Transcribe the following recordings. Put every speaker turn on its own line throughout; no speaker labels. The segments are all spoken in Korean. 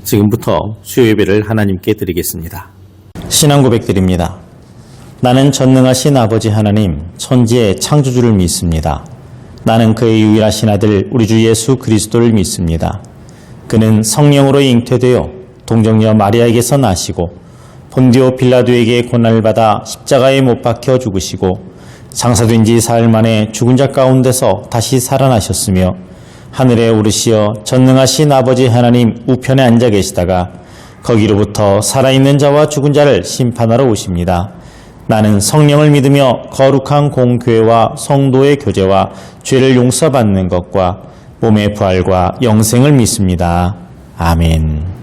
지금부터 수요 예배를 하나님께 드리겠습니다.
신앙 고백드립니다. 나는 전능하신 아버지 하나님, 천지의 창조주를 믿습니다. 나는 그의 유일하신 아들 우리 주 예수 그리스도를 믿습니다. 그는 성령으로 잉태되어 동정녀 마리아에게서 나시고 본디오 빌라도에게 고난을 받아 십자가에 못 박혀 죽으시고 장사된 지 사흘 만에 죽은 자 가운데서 다시 살아나셨으며 하늘에 오르시어 전능하신 아버지 하나님 우편에 앉아 계시다가 거기로부터 살아있는 자와 죽은 자를 심판하러 오십니다. 나는 성령을 믿으며 거룩한 공교회와 성도의 교제와 죄를 용서받는 것과 몸의 부활과 영생을 믿습니다. 아멘.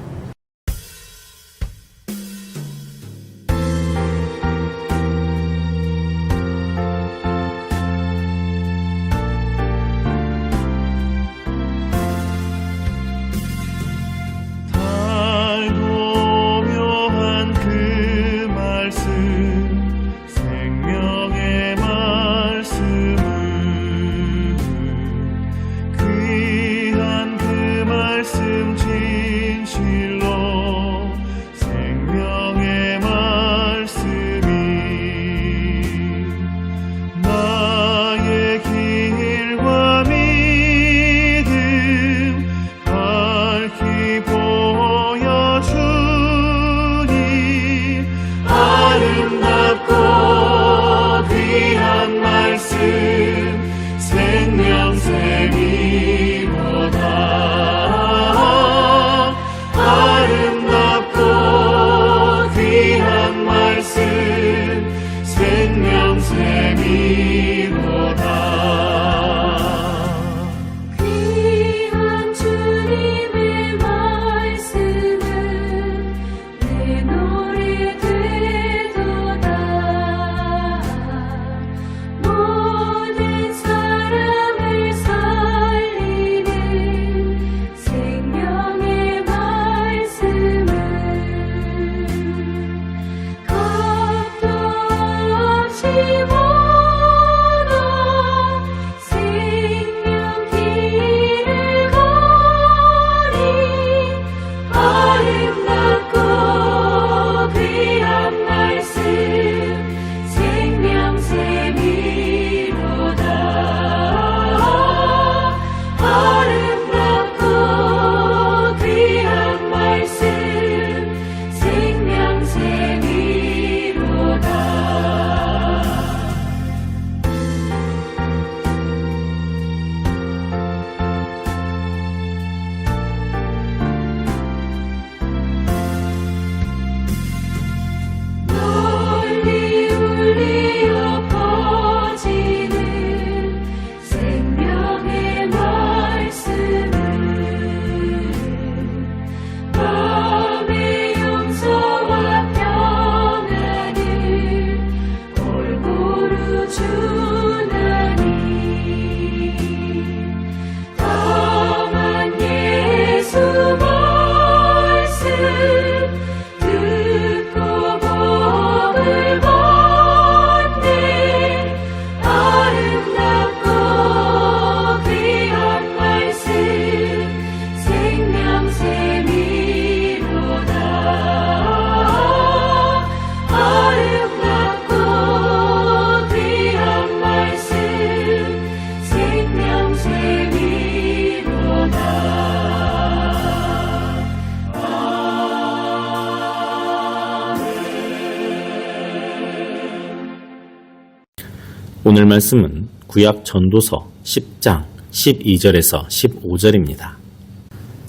오늘 말씀은 구약 전도서 10장 12절에서 15절입니다.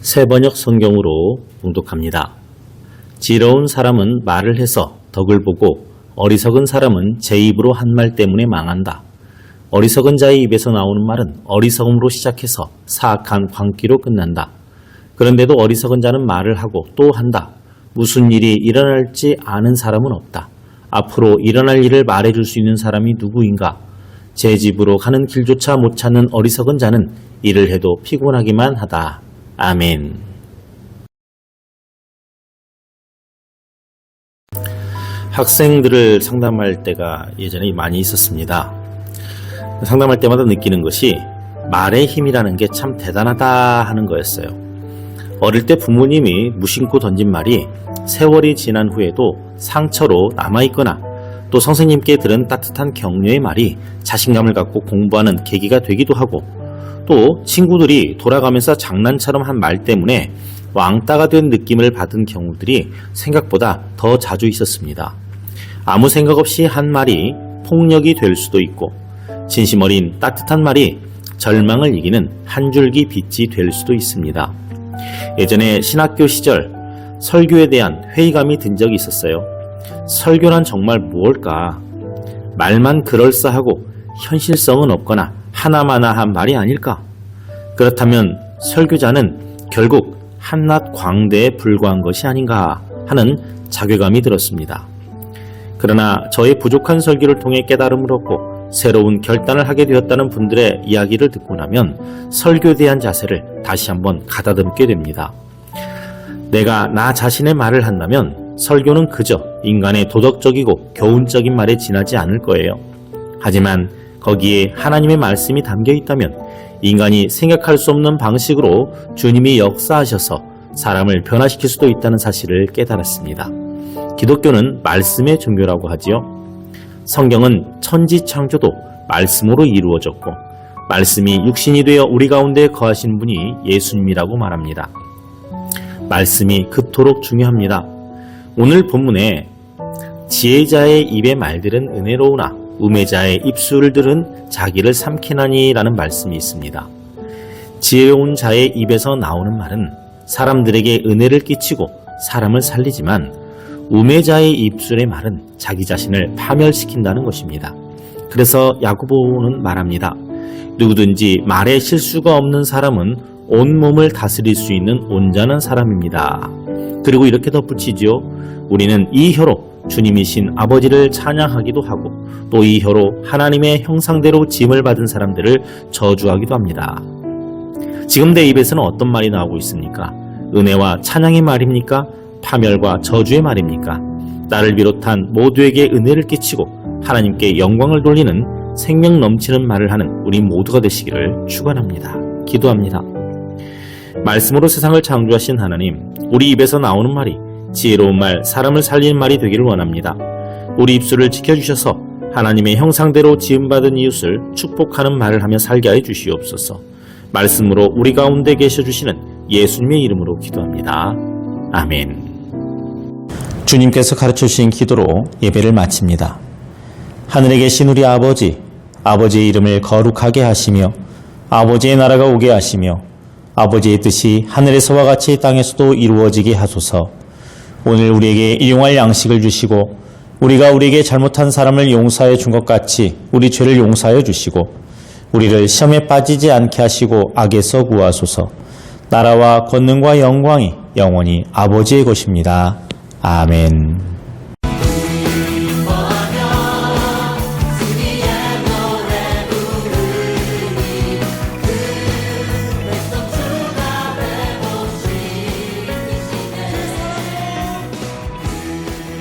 새번역 성경으로 봉독합니다. 지혜로운 사람은 말을 해서 덕을 보고 어리석은 사람은 제 입으로 한 말 때문에 망한다. 어리석은 자의 입에서 나오는 말은 어리석음으로 시작해서 사악한 광기로 끝난다. 그런데도 어리석은 자는 말을 하고 또 한다. 무슨 일이 일어날지 아는 사람은 없다. 앞으로 일어날 일을 말해줄 수 있는 사람이 누구인가? 제 집으로 가는 길조차 못 찾는 어리석은 자는 일을 해도 피곤하기만 하다. 아멘. 학생들을 상담할 때가 예전에 많이 있었습니다. 상담할 때마다 느끼는 것이 말의 힘이라는 게 참 대단하다 하는 거였어요. 어릴 때 부모님이 무심코 던진 말이 세월이 지난 후에도 상처로 남아있거나 또 선생님께 들은 따뜻한 격려의 말이 자신감을 갖고 공부하는 계기가 되기도 하고 또 친구들이 돌아가면서 장난처럼 한 말 때문에 왕따가 된 느낌을 받은 경우들이 생각보다 더 자주 있었습니다. 아무 생각 없이 한 말이 폭력이 될 수도 있고 진심 어린 따뜻한 말이 절망을 이기는 한 줄기 빛이 될 수도 있습니다. 예전에 신학교 시절 설교에 대한 회의감이 든 적이 있었어요. 설교란 정말 무엇일까? 말만 그럴싸하고 현실성은 없거나 하나마나한 말이 아닐까? 그렇다면 설교자는 결국 한낱 광대에 불과한 것이 아닌가 하는 자괴감이 들었습니다. 그러나 저의 부족한 설교를 통해 깨달음을 얻고 새로운 결단을 하게 되었다는 분들의 이야기를 듣고 나면 설교에 대한 자세를 다시 한번 가다듬게 됩니다. 내가 나 자신의 말을 한다면 설교는 그저 인간의 도덕적이고 교훈적인 말에 지나지 않을 거예요. 하지만 거기에 하나님의 말씀이 담겨 있다면 인간이 생각할 수 없는 방식으로 주님이 역사하셔서 사람을 변화시킬 수도 있다는 사실을 깨달았습니다. 기독교는 말씀의 종교라고 하지요. 성경은 천지창조도 말씀으로 이루어졌고 말씀이 육신이 되어 우리 가운데 거하신 분이 예수님이라고 말합니다. 말씀이 그토록 중요합니다. 오늘 본문에 지혜자의 입의 말들은 은혜로우나 우매자의 입술들은 자기를 삼키나니 라는 말씀이 있습니다. 지혜로운 자의 입에서 나오는 말은 사람들에게 은혜를 끼치고 사람을 살리지만 우매자의 입술의 말은 자기 자신을 파멸시킨다는 것입니다. 그래서 야고보는 말합니다. 누구든지 말에 실수가 없는 사람은 온몸을 다스릴 수 있는 온전한 사람입니다. 그리고 이렇게 덧붙이지요. 우리는 이 혀로 주님이신 아버지를 찬양하기도 하고 또 이 혀로 하나님의 형상대로 짐을 받은 사람들을 저주하기도 합니다. 지금 내 입에서는 어떤 말이 나오고 있습니까? 은혜와 찬양의 말입니까? 파멸과 저주의 말입니까? 나를 비롯한 모두에게 은혜를 끼치고 하나님께 영광을 돌리는 생명 넘치는 말을 하는 우리 모두가 되시기를 축원합니다. 기도합니다. 말씀으로 세상을 창조하신 하나님, 우리 입에서 나오는 말이 지혜로운 말, 사람을 살리는 말이 되기를 원합니다. 우리 입술을 지켜주셔서 하나님의 형상대로 지음받은 이웃을 축복하는 말을 하며 살게 하여 주시옵소서. 말씀으로 우리 가운데 계셔주시는 예수님의 이름으로 기도합니다. 아멘.
주님께서 가르쳐주신 기도로 예배를 마칩니다. 하늘에 계신 우리 아버지, 아버지의 이름을 거룩하게 하시며 아버지의 나라가 오게 하시며 아버지의 뜻이 하늘에서와 같이 땅에서도 이루어지게 하소서. 오늘 우리에게 일용할 양식을 주시고 우리가 우리에게 잘못한 사람을 용서해 준 것 같이 우리 죄를 용서하여 주시고 우리를 시험에 빠지지 않게 하시고 악에서 구하소서. 나라와 권능과 영광이 영원히 아버지의 것입니다. 아멘.